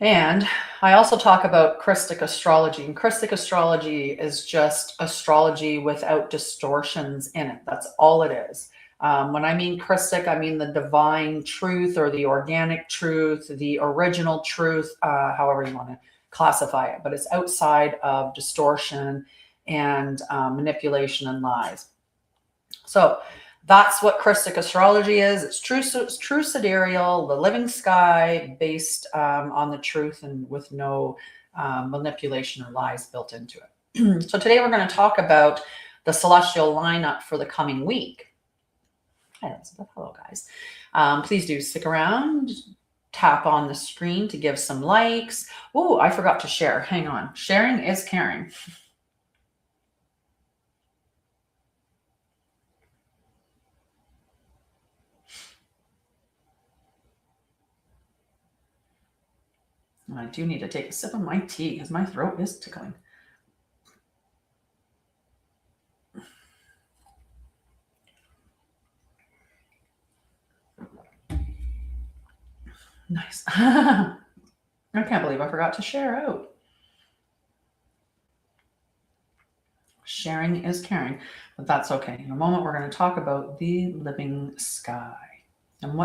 And I also talk about Krystic astrology, and Krystic astrology is just astrology without distortions in it. That's all it is. When I mean Krystic, I mean the divine truth or the organic truth, the original truth, however you want to classify it, but it's outside of distortion and manipulation and lies. So that's what Krystic astrology is. It's true sidereal, the living sky based on the truth and with no manipulation or lies built into it. So today we're going to talk about the celestial lineup for the coming week. Hi, Elizabeth. Hello, guys. Please do stick around. Tap on the screen to give some likes. Oh, I forgot to share. Hang on. Sharing is caring. I do need to take a sip of my tea because my throat is tickling. Nice. I can't believe I forgot to share out. Sharing is caring, but that's okay. In a moment, we're going to talk about the living sky and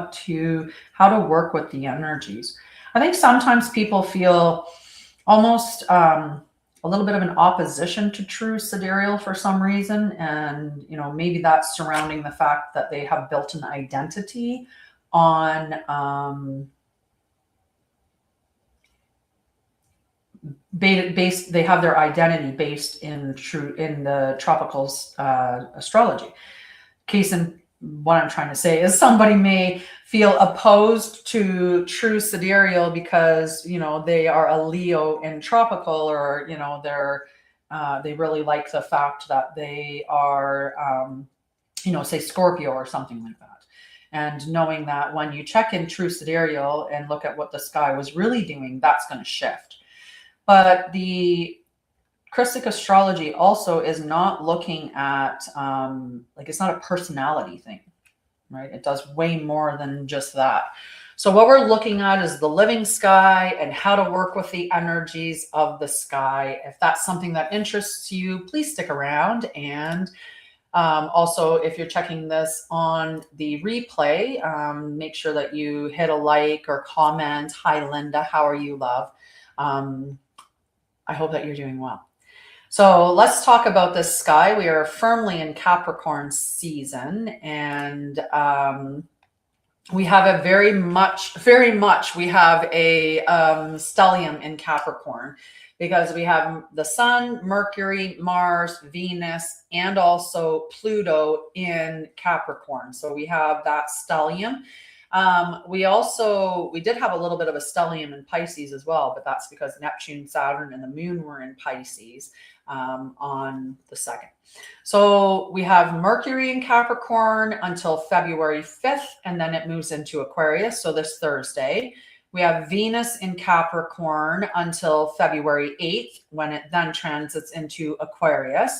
how to work with the energies. I think sometimes people feel almost a little bit of an opposition to true sidereal for some reason. And, maybe that's surrounding the fact that they have built an identity on they have their identity based in the tropical astrology. Case in what I'm trying to say is somebody may feel opposed to true sidereal because they are a Leo in tropical, or they really like the fact that they are say Scorpio or something like that. And knowing that when you check in true sidereal and look at what the sky was really doing, that's going to shift. But the Krystic astrology also is not looking at, it's not a personality thing, right? It does way more than just that. So what we're looking at is the living sky and how to work with the energies of the sky. If that's something that interests you, please stick around. And also, if you're checking this on the replay, make sure that you hit a like or comment. Hi, Linda. How are you, love? I hope that you're doing well. So let's talk about this sky. We are firmly in Capricorn season, and we have a very much, we have a stellium in Capricorn, because we have the Sun, Mercury, Mars, Venus, and also Pluto in Capricorn. So we have that stellium. We did have a little bit of a stellium in Pisces as well, but that's because Neptune, Saturn, and the moon were in Pisces on the 2nd. So we have Mercury in Capricorn until February 5th, and then it moves into Aquarius. So this Thursday, we have Venus in Capricorn until February 8th, when it then transits into Aquarius.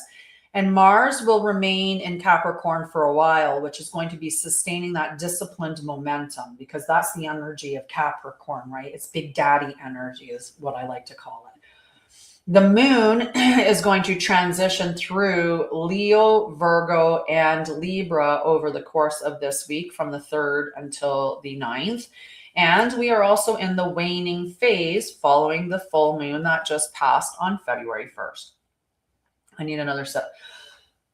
And Mars will remain in Capricorn for a while, which is going to be sustaining that disciplined momentum, because that's the energy of Capricorn, right? It's big daddy energy is what I like to call it. The moon is going to transition through Leo, Virgo, and Libra over the course of this week from the 3rd until the 9th. And we are also in the waning phase following the full moon that just passed on February 1st. I need another sip.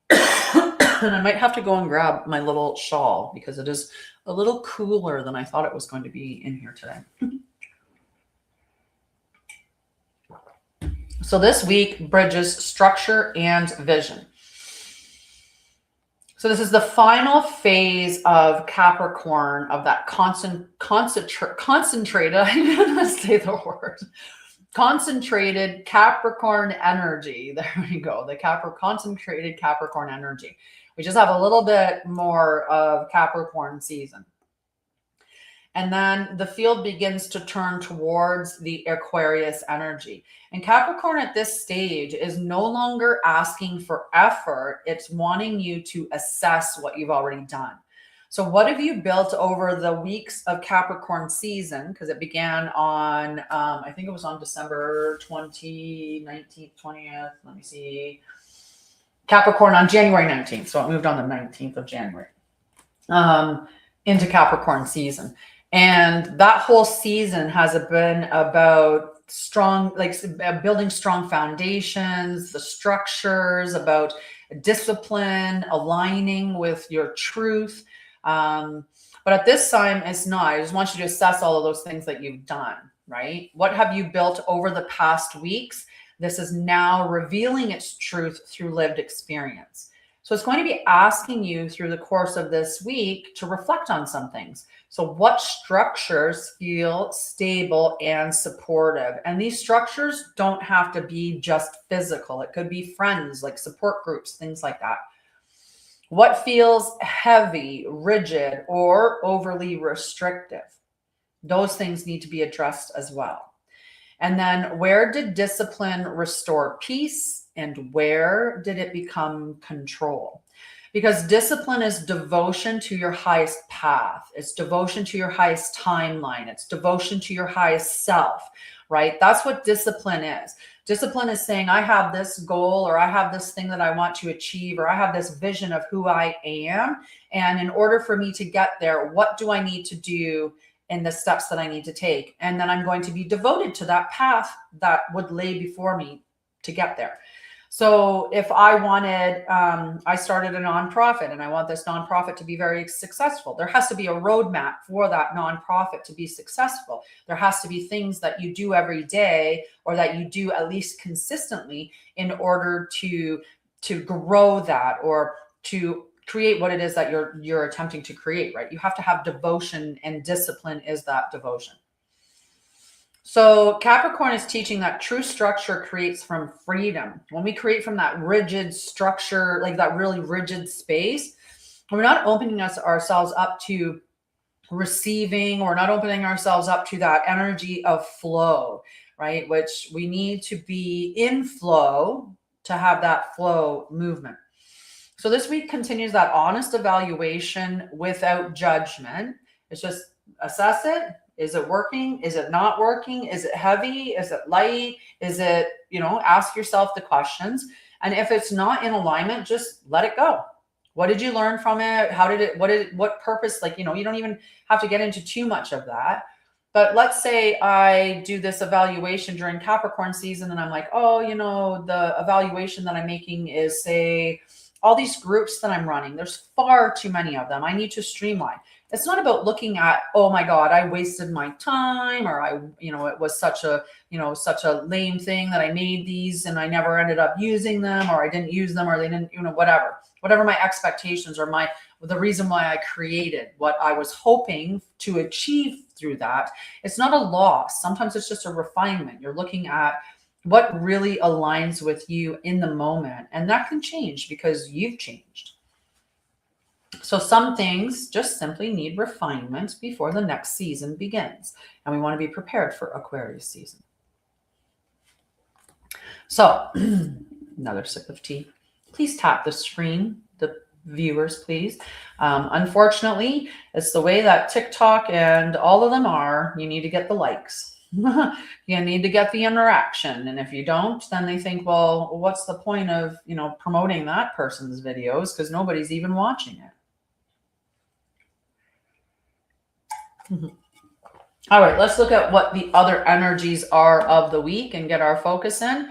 And I might have to go and grab my little shawl because it is a little cooler than I thought it was going to be in here today. So this week bridges structure and vision. So this is the final phase of Capricorn, of that concentrated, I didn't want to say the word, concentrated Capricorn energy. There we go. The concentrated Capricorn energy. We just have a little bit more of Capricorn season. And then the field begins to turn towards the Aquarius energy. And Capricorn at this stage is no longer asking for effort. It's wanting you to assess what you've already done. So what have you built over the weeks of Capricorn season? Because it began on, I think it was on December 19th, 20th. Let me see. Capricorn on January 19th. So it moved on the 19th of January into Capricorn season. And that whole season has been about strong, like building strong foundations, the structures, about discipline, aligning with your truth. But at this time, it's not. I just want you to assess all of those things that you've done, right? What have you built over the past weeks? This is now revealing its truth through lived experience. So it's going to be asking you through the course of this week to reflect on some things. So what structures feel stable and supportive? And these structures don't have to be just physical. It could be friends, like support groups, things like that. What feels heavy, rigid, or overly restrictive? Those things need to be addressed as well. And then where did discipline restore peace and where did it become control? Because discipline is devotion to your highest path. It's devotion to your highest timeline. It's devotion to your highest self, right? That's what discipline is. Discipline is saying, I have this goal, or I have this thing that I want to achieve, or I have this vision of who I am. And in order for me to get there, what do I need to do in the steps that I need to take? And then I'm going to be devoted to that path that would lay before me to get there. So if I wanted, I started a nonprofit and I want this nonprofit to be very successful, there has to be a roadmap for that nonprofit to be successful. There has to be things that you do every day, or that you do at least consistently, in order to grow that, or to create what it is that you're attempting to create, right? You have to have devotion, and discipline is that devotion. So Capricorn is teaching that true structure creates from freedom. When we create from that rigid structure, like that really rigid space, we're not opening ourselves up to receiving, or not opening ourselves up to that energy of flow, right? Which we need to be in flow to have that flow movement. So this week continues that honest evaluation without judgment. It's just assess it. Is it working? Is it not working? Is it heavy? Is it light? Is it, ask yourself the questions. And if it's not in alignment, just let it go. What did you learn from it? How did it, what purpose? Like, you don't even have to get into too much of that. But let's say I do this evaluation during Capricorn season and I'm like, oh, the evaluation that I'm making is, say, all these groups that I'm running. There's far too many of them. I need to streamline. It's not about looking at, oh my God, I wasted my time, or it was such a lame thing that I made these and I never ended up using them, or I didn't use them, or they didn't, whatever my expectations, or the reason why I created what I was hoping to achieve through that. It's not a loss. Sometimes it's just a refinement. You're looking at what really aligns with you in the moment. And that can change because you've changed. So some things just simply need refinement before the next season begins. And we want to be prepared for Aquarius season. So another sip of tea. Please tap the screen, the viewers, please. Unfortunately, it's the way that TikTok and all of them are. You need to get the likes. You need to get the interaction. And if you don't, then they think, well, what's the point of, promoting that person's videos, because nobody's even watching it. All right, let's look at what the other energies are of the week and get our focus in.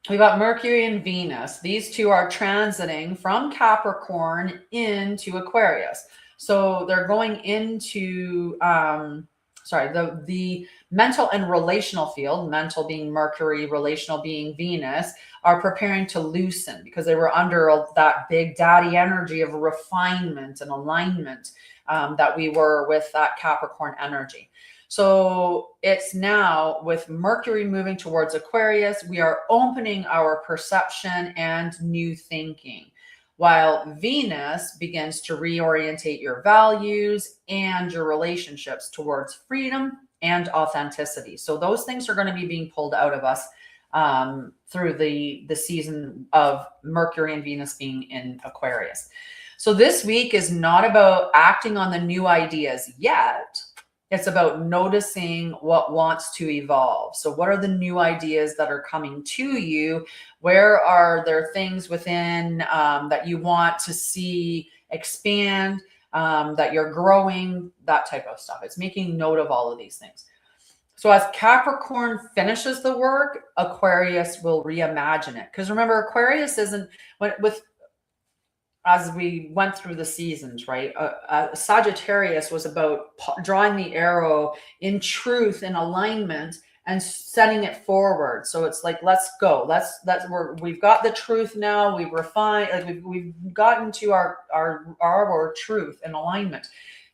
We got Mercury and Venus. These two are transiting from Capricorn into Aquarius. So they're going into, the mental and relational field, mental being Mercury, relational being Venus, are preparing to loosen because they were under that big daddy energy of refinement and alignment that we were with that Capricorn energy. So it's now with Mercury moving towards Aquarius, we are opening our perception and new thinking, while Venus begins to reorientate your values and your relationships towards freedom and authenticity. So those things are going to be being pulled out of us through the season of Mercury and Venus being in Aquarius. So this week is not about acting on the new ideas yet. It's about noticing what wants to evolve. So what are the new ideas that are coming to you? Where are there things within that you want to see expand, that you're growing, that type of stuff. It's making note of all of these things. So as Capricorn finishes the work, Aquarius will reimagine it. Because remember, Aquarius isn't, as we went through the seasons, right? Sagittarius was about drawing the arrow in truth, in alignment, and setting it forward. So it's like, let's go. We've got the truth now. We've refined, like we've gotten to our truth and alignment.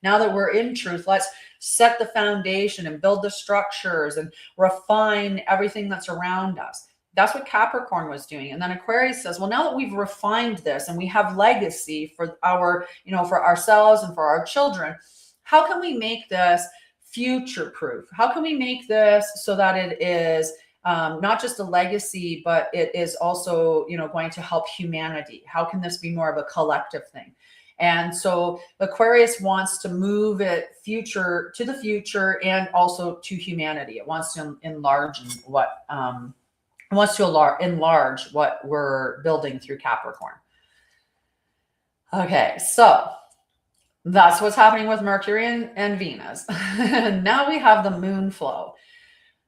Now that we're in truth, let's set the foundation and build the structures and refine everything that's around us. That's what Capricorn was doing. And then Aquarius says, well, now that we've refined this and we have legacy for our, for ourselves and for our children, how can we make this future proof? How can we make this so that it is not just a legacy, but it is also, going to help humanity? How can this be more of a collective thing? And so Aquarius wants to move it to the future and also to humanity. It wants to enlarge enlarge what we're building through Capricorn. Okay, so that's what's happening with Mercury and Venus. Now we have the moon flow.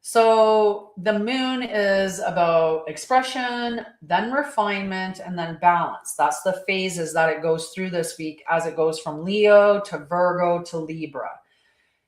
So the moon is about expression, then refinement, and then balance. That's the phases that it goes through this week as it goes from Leo to Virgo to Libra.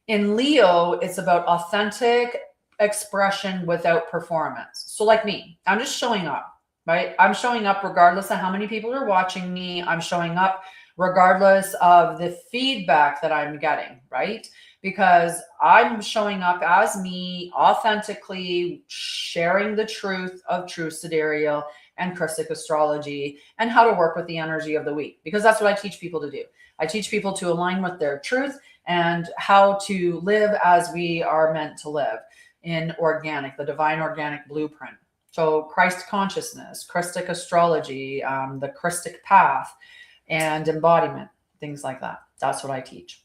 In Leo, it's about authentic expression without performance. So like me, I'm just showing up, right? I'm showing up regardless of how many people are watching me. I'm showing up regardless of the feedback that I'm getting, right? Because I'm showing up as me, authentically sharing the truth of True Sidereal and Krystic astrology and how to work with the energy of the week. Because that's what I teach people to do. I teach people to align with their truth and how to live as we are meant to live in the divine organic blueprint. So Christ consciousness, Krystic astrology, the Krystic path, and embodiment, things like that. That's what I teach.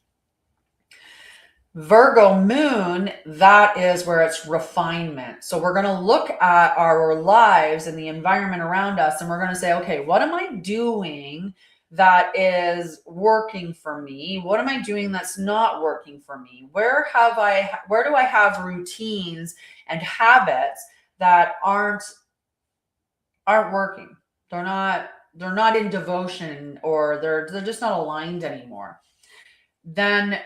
Virgo moon, that is where it's refinement. So we're going to look at our lives and the environment around us, and we're going to say, okay, what am I doing that is working for me? What am I doing that's not working for me? Where do I have routines and habits that aren't working? They're not in devotion, or they're just not aligned anymore. Then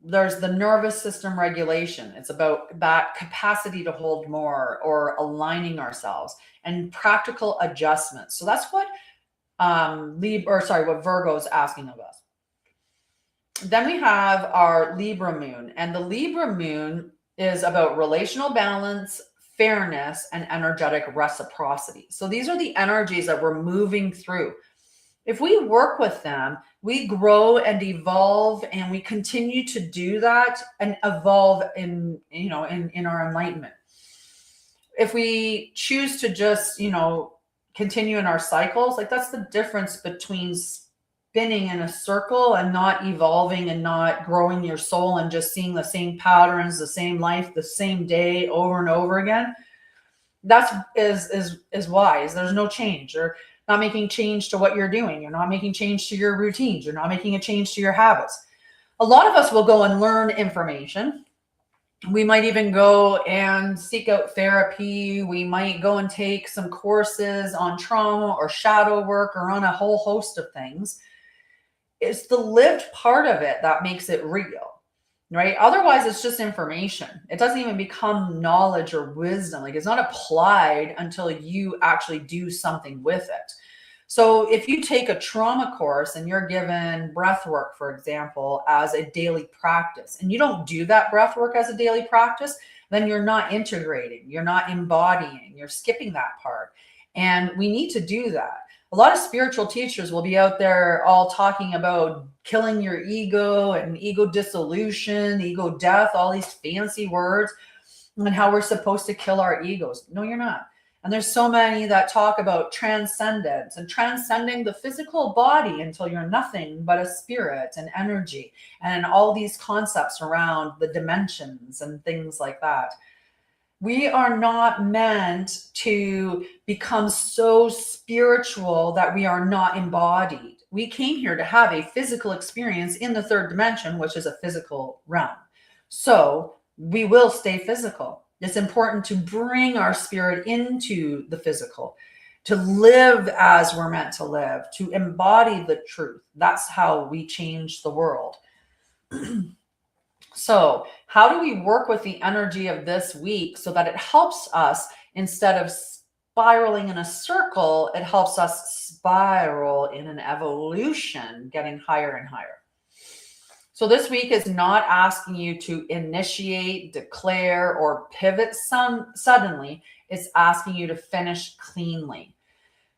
there's the nervous system regulation. It's about that capacity to hold more, or aligning ourselves, and practical adjustments. So that's what what Virgo is asking of us. Then we have our Libra moon, and the Libra moon is about relational balance, fairness, and energetic reciprocity. So these are the energies that we're moving through. If we work with them, we grow and evolve, and we continue to do that and evolve in our enlightenment. If we choose to just, continue in our cycles, like that's the difference between spinning in a circle and not evolving and not growing your soul and just seeing the same patterns, the same life, the same day over and over again. That's is wise. There's no change. You're not making change to what you're doing. You're not making change to your routines. You're not making a change to your habits. A lot of us will go and learn information. We might even go and seek out therapy. We might go and take some courses on trauma or shadow work or on a whole host of things. It's the lived part of it that makes it real, right? Otherwise, it's just information. It doesn't even become knowledge or wisdom. Like, it's not applied until you actually do something with it. So if you take a trauma course and you're given breath work, for example, as a daily practice, and you don't do that breath work as a daily practice, then you're not integrating, you're not embodying, you're skipping that part. And we need to do that. A lot of spiritual teachers will be out there all talking about killing your ego and ego dissolution, ego death, all these fancy words, and how we're supposed to kill our egos. No, you're not. And there's so many that talk about transcendence and transcending the physical body until you're nothing but a spirit and energy, and all these concepts around the dimensions and things like that. We are not meant to become so spiritual that we are not embodied. We came here to have a physical experience in the third dimension, which is a physical realm. So we will stay physical. It's important to bring our spirit into the physical, to live as we're meant to live, to embody the truth. That's how we change the world. So how do we work with the energy of this week so that it helps us, instead of spiraling in a circle, it helps us spiral in an evolution, getting higher and higher? So this week is not asking you to initiate, declare, or pivot suddenly. It's asking you to finish cleanly.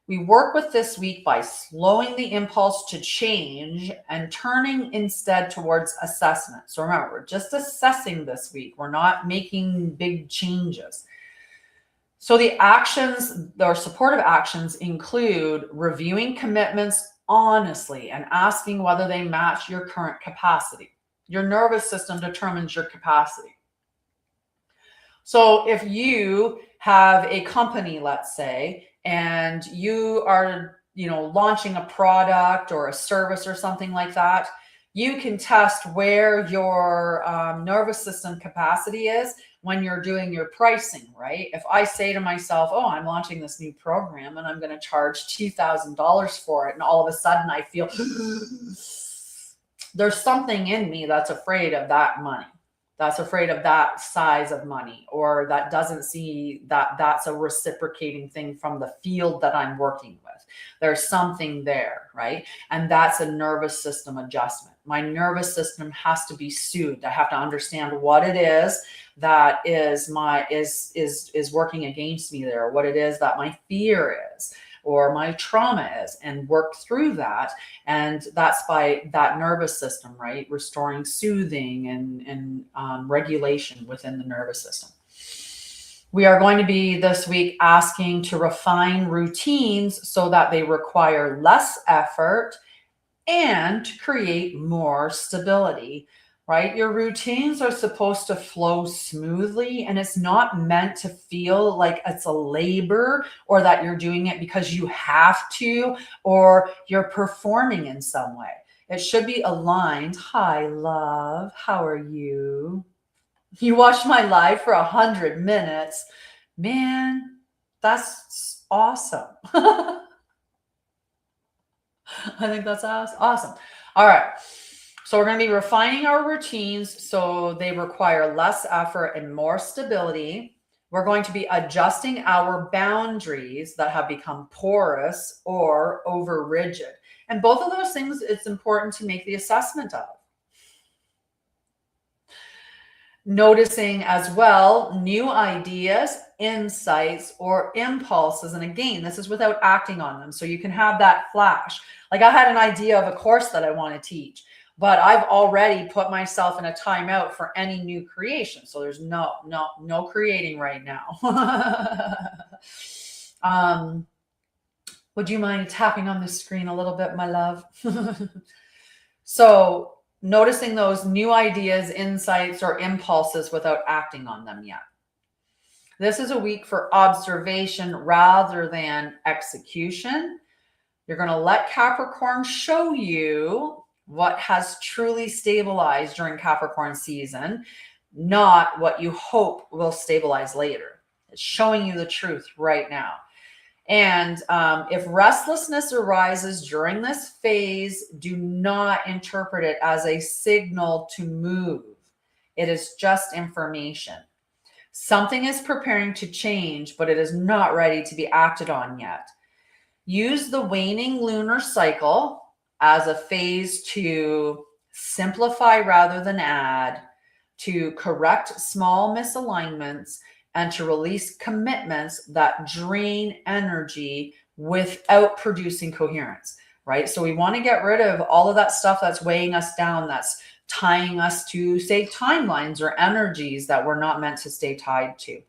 We work with this week by slowing the impulse to change and turning instead towards assessment. So remember, we're just assessing this week. We're not making big changes. So the actions, or supportive actions, include reviewing commitments honestly and asking whether they match your current capacity. Your nervous system determines your capacity. So if you have a company, let's say, and you are, launching a product or a service or something like that, you can test where your nervous system capacity is when you're doing your pricing, right? If I say to myself, oh, I'm launching this new program and I'm going to charge $2,000 for it, and all of a sudden I feel there's something in me that's afraid of that money, that's afraid of that size of money, or that doesn't see that that's a reciprocating thing from the field that I'm working with. There's something there, right? And that's a nervous system adjustment. My nervous system has to be soothed. I have to understand what it is that is working against me there, what it is that my fear is or my trauma is, and work through that. And that's by that nervous system, right? Restoring soothing and regulation within the nervous system. We are going to be this week asking to refine routines so that they require less effort and to create more stability, right? Your routines are supposed to flow smoothly, and it's not meant to feel like it's a labor or that you're doing it because you have to or you're performing in some way. It should be aligned. Hi, love. How are you? You watched my live for 100 minutes. Man, that's awesome. I think that's awesome. All right. So we're going to be refining our routines so they require less effort and more stability. We're going to be adjusting our boundaries that have become porous or over rigid. And both of those things, it's important to make the assessment of. Noticing as well new ideas, insights, or impulses. And again, this is without acting on them. So you can have that flash. Like I had an idea of a course that I want to teach, but I've already put myself in a timeout for any new creation. So there's no creating right now. Would you mind tapping on the screen a little bit, my love? So noticing those new ideas, insights, or impulses without acting on them yet. This is a week for observation rather than execution. You're going to let Capricorn show you what has truly stabilized during Capricorn season, not what you hope will stabilize later. It's showing you the truth right now. And if restlessness arises during this phase, do not interpret it as a signal to move. It is just information. Something is preparing to change, but it is not ready to be acted on yet. Use the waning lunar cycle as a phase to simplify rather than add, to correct small misalignments, and to release commitments that drain energy without producing coherence, right? So we want to get rid of all of that stuff that's weighing us down, that's tying us to, say, timelines or energies that we're not meant to stay tied to.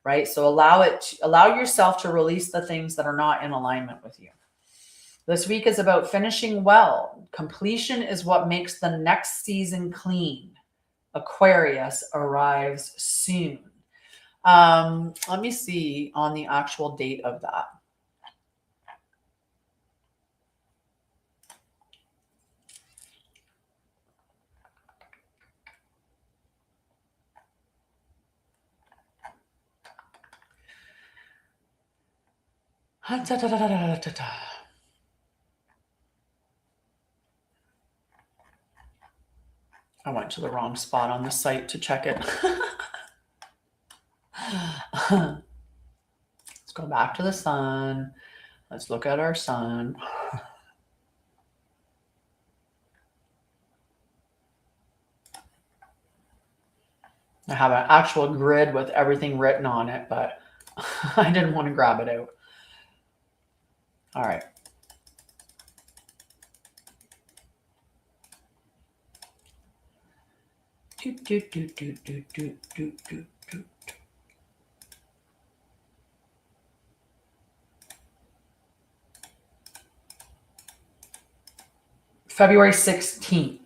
right? So allow yourself to release the things that are not in alignment with you. This week is about finishing well. Completion is what makes the next season clean. Aquarius arrives soon. Let me see on the actual date of that. I went to the wrong spot on the site to check it. Let's go back to the sun. Let's look at our sun. I have an actual grid with everything written on it, but I didn't want to grab it out. All right. February 16th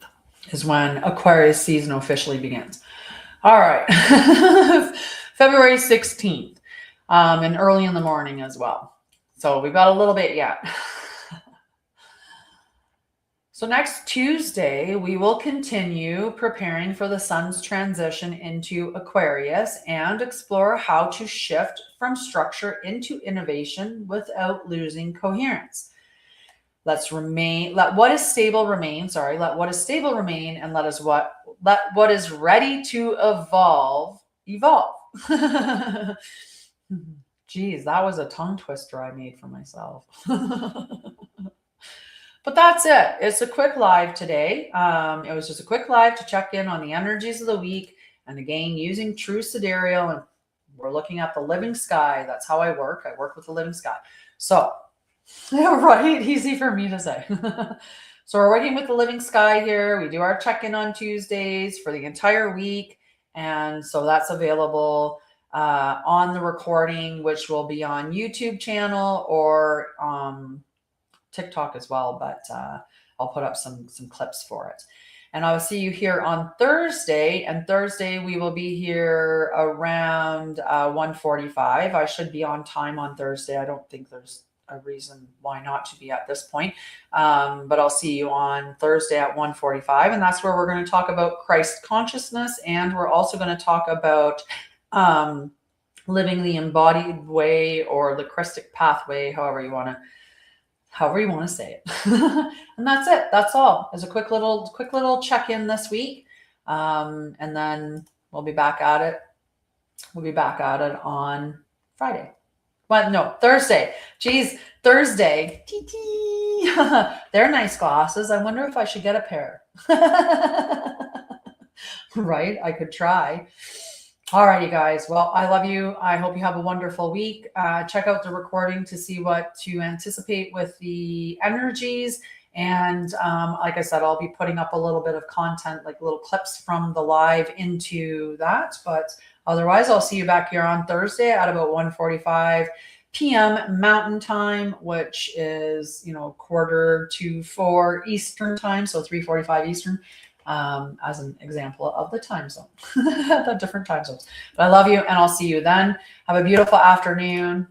is when Aquarius season officially begins. All right. February 16th, and early in the morning as well. So we've got a little bit yet. So next Tuesday, we will continue preparing for the sun's transition into Aquarius and explore how to shift from structure into innovation without losing coherence. Let what is stable remain, and let what is ready to evolve. Geez, that was a tongue twister I made for myself. But that's it. It's a quick live today. It was just a quick live to check in on the energies of the week. And again, using True Sidereal, and we're looking at the living sky. That's how I work. I work with the living sky. So, right, easy for me to say. So we're working with the living sky here. We do our check-in on Tuesdays for the entire week. And so that's available on the recording, which will be on YouTube channel or TikTok as well, but I'll put up some clips for it. And I'll see you here on Thursday. And Thursday we will be here around 1:45. I should be on time on Thursday. I don't think there's a reason why not to be at this point. But I'll see you on Thursday at 1:45. And that's where we're going to talk about Christ consciousness. And we're also going to talk about living the embodied way or the Krystic pathway, however you want to say it. And that's it. That's all. It's a quick little check-in this week. And then we'll be back at it. We'll be back at it on Friday. Well, no, Thursday. Geez, Thursday. They're nice glasses. I wonder if I should get a pair. Right? I could try. All right, you guys. Well, I love you. I hope you have a wonderful week. Check out the recording to see what to anticipate with the energies. And like I said, I'll be putting up a little bit of content, like little clips from the live into that. But otherwise, I'll see you back here on Thursday at about 1:45 p.m. Mountain Time, which is, 3:45 Eastern Time. So 3:45 Eastern. As an example of the time zone, the different time zones. But I love you, and I'll see you then. Have a beautiful afternoon.